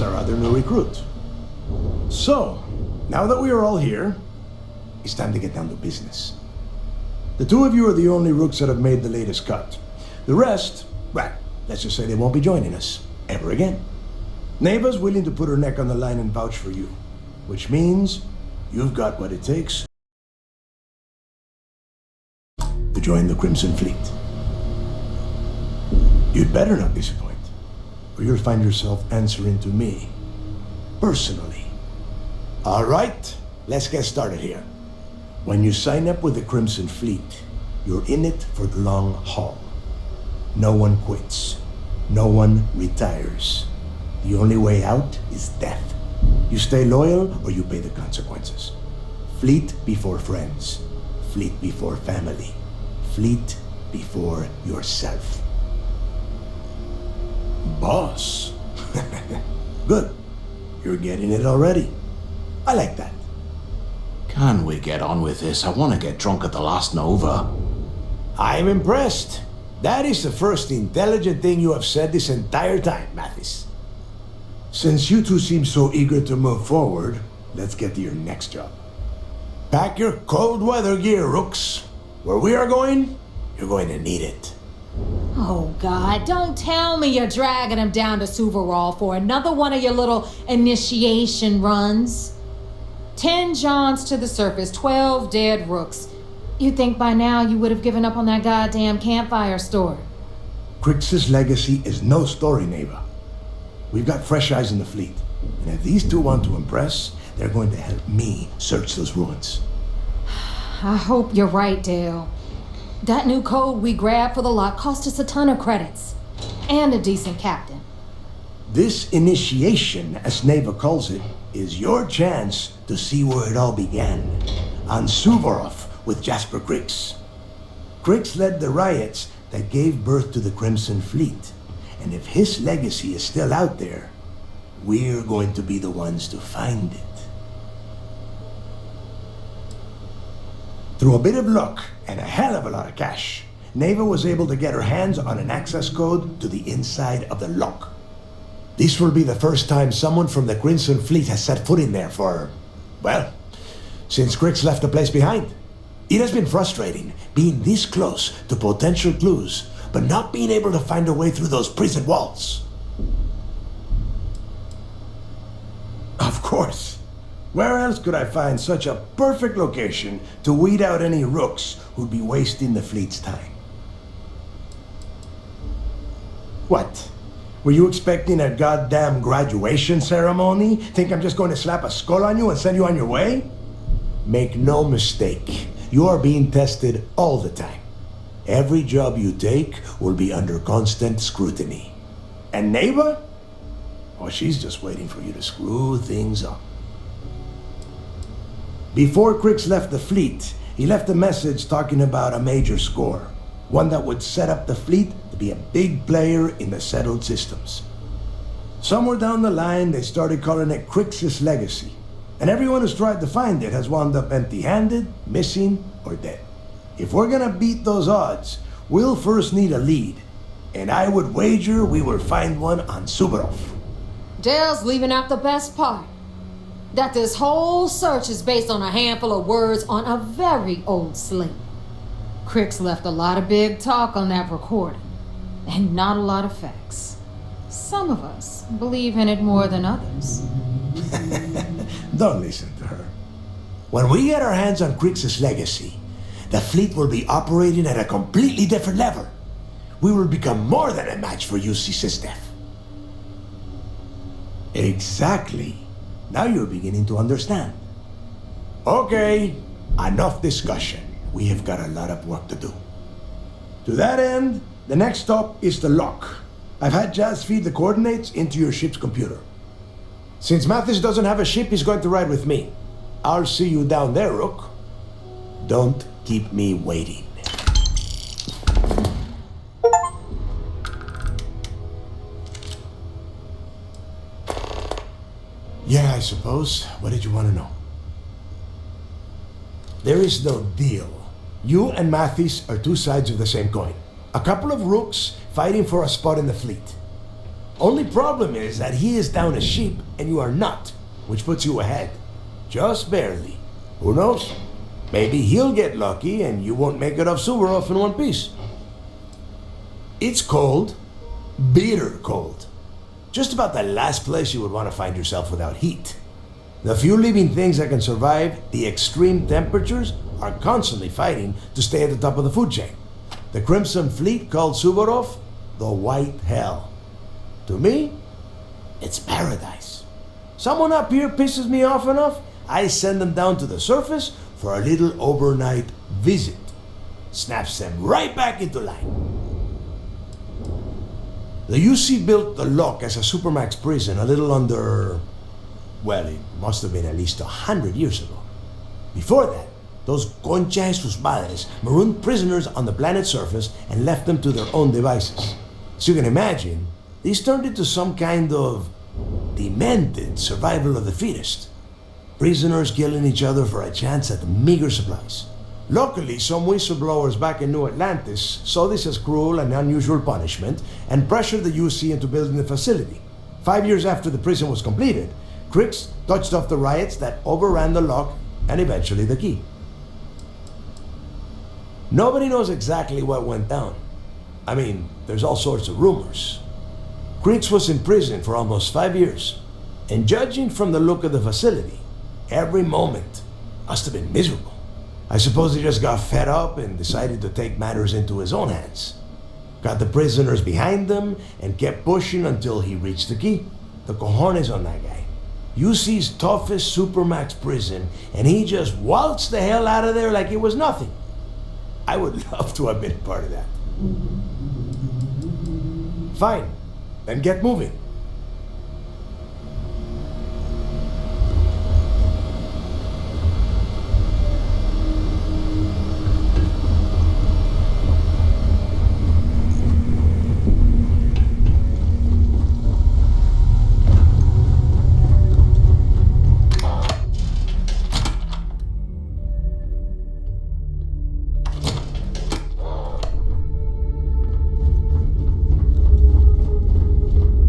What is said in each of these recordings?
as our other new recruit. So, now that we are all here, it's time to get down to business. The two of you are the only rooks that have made the latest cut. The rest, well, let's just say they won't be joining us ever again. Neva's willing to put her neck on the line and vouch for you, which means you've got what it takes to join the Crimson Fleet. You'd better not disappoint, or you'll find yourself answering to me, personally. All right, let's get started here. When you sign up with the Crimson Fleet, you're in it for the long haul. No one quits. No one retires. The only way out is death. You stay loyal or you pay the consequences. Fleet before friends. Fleet before family. Fleet before yourself. Boss. Good. You're getting it already. I like that. Can we get on with this? I want to get drunk at the last Nova. I'm impressed. That is the first intelligent thing you have said this entire time, Mathis. Since you two seem so eager to move forward, let's get to your next job. Pack your cold weather gear, Rooks. Where we are going, you're going to need it. Oh, God, don't tell me you're dragging him down to Suvarol for another one of your little initiation runs. 10 Johns to the surface, 12 dead Rooks. You'd think by now you would have given up on that goddamn campfire story. Crix's legacy is no story, Neva. We've got fresh eyes in the fleet. And if these two want to impress, they're going to help me search those ruins. I hope you're right, Dale. That new code we grabbed for the lot cost us a ton of credits. And a decent captain. This initiation, as Neva calls it, is your chance to see where it all began. On Suvorov with Jasper Crix. Crix led the riots that gave birth to the Crimson Fleet. And if his legacy is still out there, we're going to be the ones to find it. Through a bit of luck and a hell of a lot of cash, Neva was able to get her hands on an access code to the inside of the lock. This will be the first time someone from the Crimson Fleet has set foot in there for, well, since Crix left the place behind. It has been frustrating being this close to potential clues, but not being able to find a way through those prison walls. Of course. Where else could I find such a perfect location to weed out any rooks who'd be wasting the fleet's time? What? Were you expecting a goddamn graduation ceremony? Think I'm just going to slap a skull on you and send you on your way? Make no mistake, you are being tested all the time. Every job you take will be under constant scrutiny. And Neva? Oh, she's just waiting for you to screw things up. Before Crix left the fleet, he left a message talking about a major score. One that would set up the fleet to be a big player in the settled systems. Somewhere down the line, they started calling it Crix's legacy. And everyone who's tried to find it has wound up empty-handed, missing, or dead. If we're gonna beat those odds, we'll first need a lead. And I would wager we will find one on Suvorov. Dale's leaving out the best part. That this whole search is based on a handful of words on a very old slate. Crix left a lot of big talk on that recording, and not a lot of facts. Some of us believe in it more than others. Don't listen to her. When we get our hands on Crix's legacy, the fleet will be operating at a completely different level. We will become more than a match for UC System. Exactly. Now you're beginning to understand. Okay, enough discussion. We have got a lot of work to do. To that end, the next stop is the lock. I've had Jazz feed the coordinates into your ship's computer. Since Mathis doesn't have a ship, he's going to ride with me. I'll see you down there, Rook. Don't keep me waiting. Yeah, I suppose. What did you want to know? There is no deal. You and Mathis are two sides of the same coin. A couple of rooks fighting for a spot in the fleet. Only problem is that he is down a sheep and you are not, which puts you ahead. Just barely. Who knows? Maybe he'll get lucky and you won't make it off Suvorov in one piece. It's cold. Bitter cold. Just about the last place you would want to find yourself without heat. The few living things that can survive the extreme temperatures are constantly fighting to stay at the top of the food chain. The Crimson Fleet called Suvorov the White Hell. To me, it's paradise. Someone up here pisses me off enough, I send them down to the surface for a little overnight visit. Snaps them right back into line. The UC built the Lock as a supermax prison a little under... well, it must have been at least 100 years ago. Before that, those concha de sus madres marooned prisoners on the planet's surface and left them to their own devices. So you can imagine, these turned into some kind of demented survival of the fittest. Prisoners killing each other for a chance at meager supplies. Luckily, some whistleblowers back in New Atlantis saw this as cruel and unusual punishment and pressured the UC into building the facility. 5 years after the prison was completed, Crix touched off the riots that overran the Lock and eventually the Key. Nobody knows exactly what went down. I mean, there's all sorts of rumors. Crix was in prison for almost 5 years, and judging from the look of the facility, every moment must have been miserable. I suppose he just got fed up and decided to take matters into his own hands. Got the prisoners behind him and kept pushing until he reached the Key. The cojones on that guy. UC's toughest supermax prison, and he just waltzed the hell out of there like it was nothing. I would love to have been part of that. Fine, then get moving.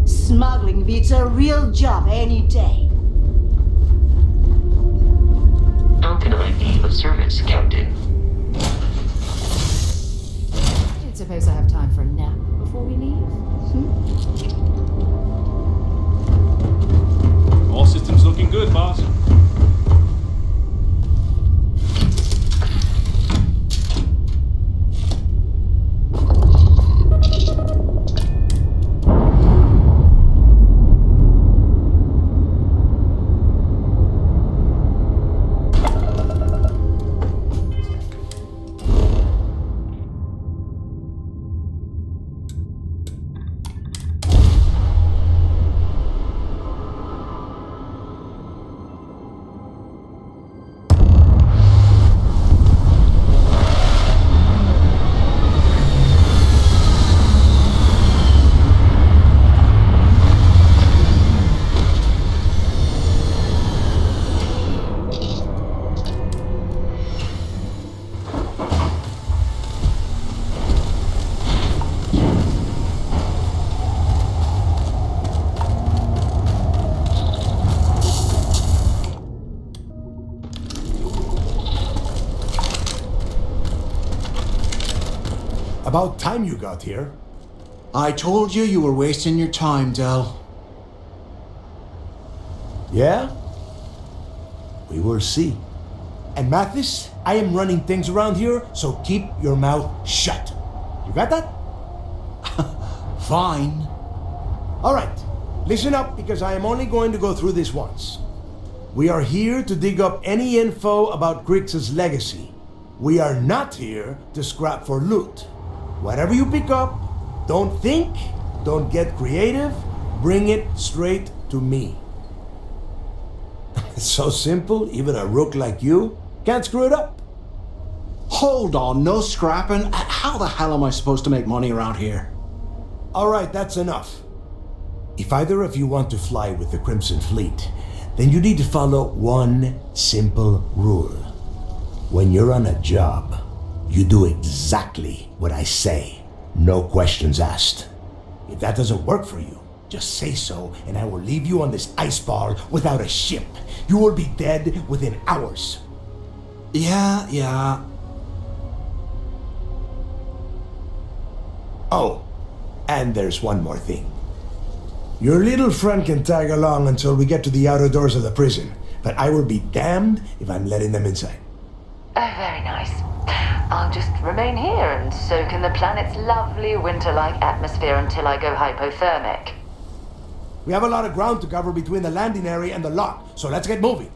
Smuggling beats a real job any day. How can I be of service, Captain? You'd suppose I have time for a nap before we leave? All systems looking good, boss. About time you got here. I told you were wasting your time, Del. Yeah? We will see. And Mathis, I am running things around here, so keep your mouth shut. You got that? Fine. All right, listen up because I am only going to go through this once. We are here to dig up any info about Crix's legacy. We are not here to scrap for loot. Whatever you pick up, don't think, don't get creative, bring it straight to me. It's so simple, even a rook like you can't screw it up. Hold on, no scrapping. How the hell am I supposed to make money around here? All right, that's enough. If either of you want to fly with the Crimson Fleet, then you need to follow one simple rule. When you're on a job, you do exactly what I say. No questions asked. If that doesn't work for you, Just say so, and I will leave you on this ice bar without a ship. You will be dead within hours. Yeah. Oh, and there's one more thing. Your little friend can tag along until we get to the outer doors of the prison, but I will be damned if I'm letting them inside. Oh, very nice. I'll just remain here and soak in the planet's lovely winter-like atmosphere until I go hypothermic. We have a lot of ground to cover between the landing area and the lock, so let's get moving.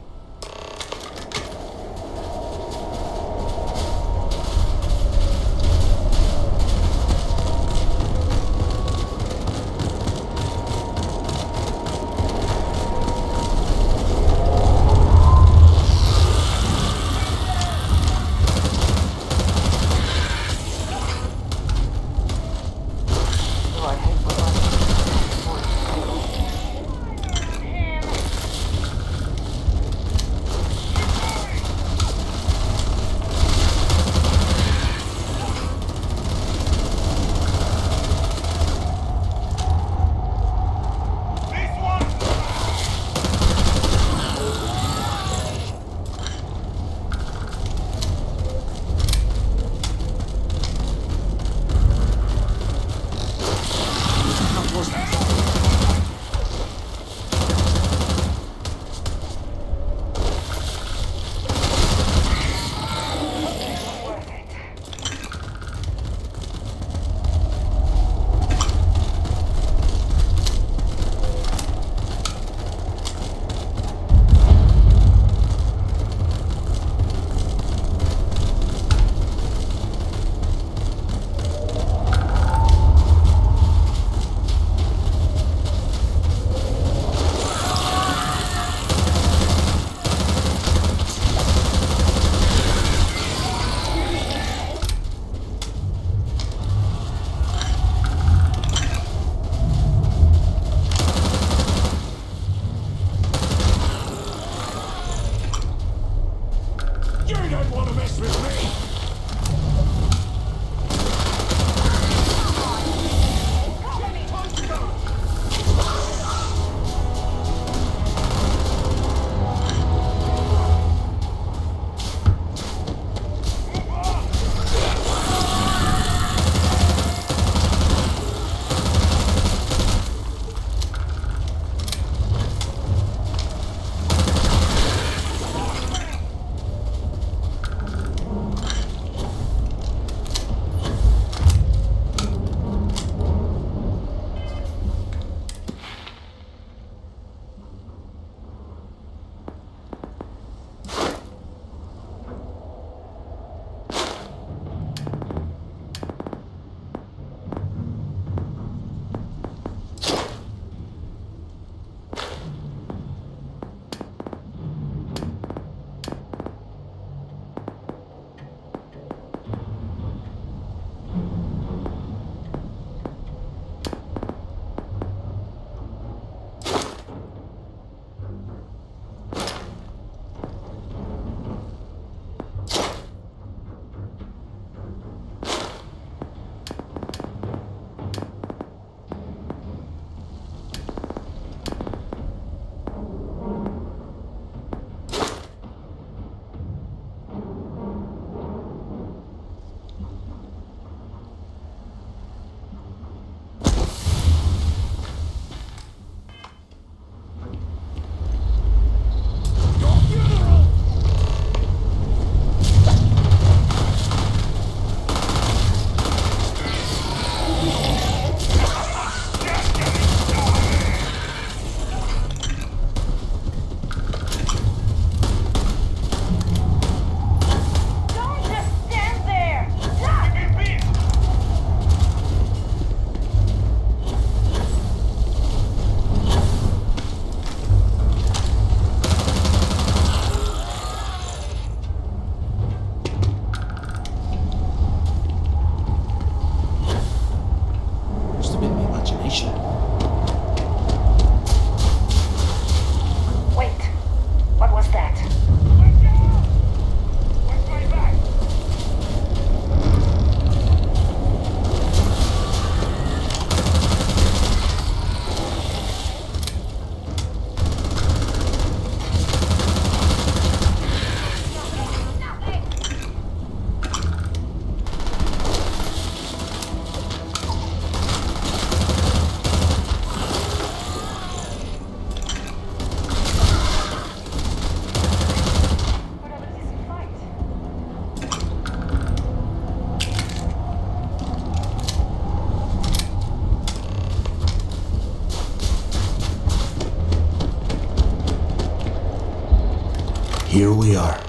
here we are.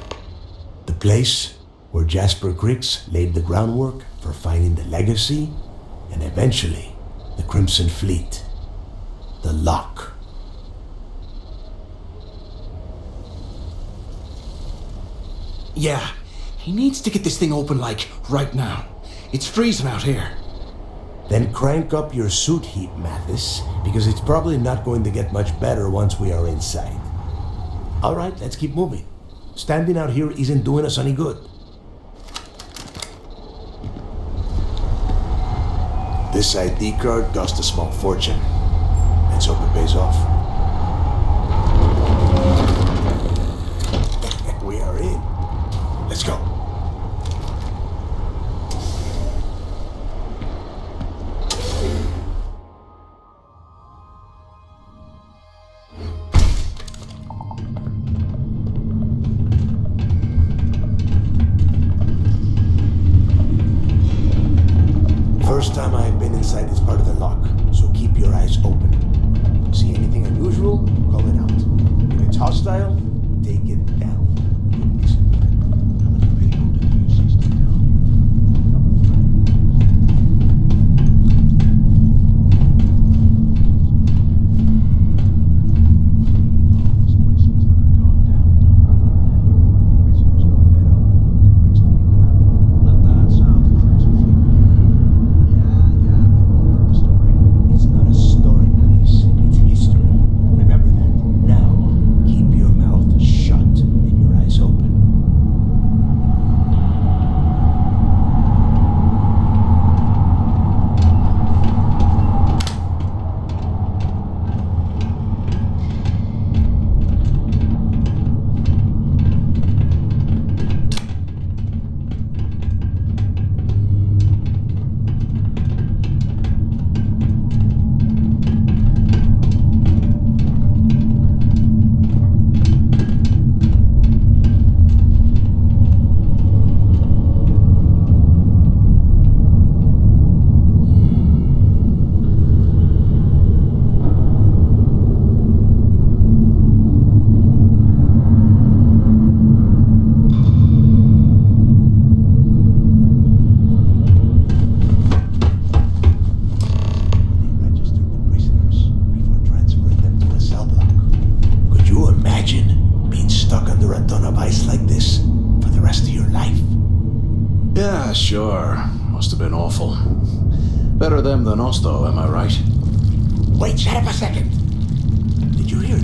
The place where Jasper Griggs laid the groundwork for finding the legacy and eventually the Crimson Fleet. The lock. Yeah, he needs to get this thing open, like, right now. It's freezing out here. Then crank up your suit heat, Mathis, because it's probably not going to get much better once we are inside. All right, let's keep moving. Standing out here isn't doing us any good. This ID card cost a small fortune. Let's hope it pays off. We are in. Let's go. First time I have been inside this part of the lock, so keep your eyes open. See anything unusual? Call it out. If it's hostile, take it down. It's not a story, Mathis. It's history. Remember that. Now, keep your mouth shut and your eyes open. They registered the prisoners before transferring them to a cell block. Could you imagine being stuck under a ton of ice like this for the rest of your life? Yeah, sure. Must have been awful. Better them than us, though, am I right? Wait, shut up a second. Did you hear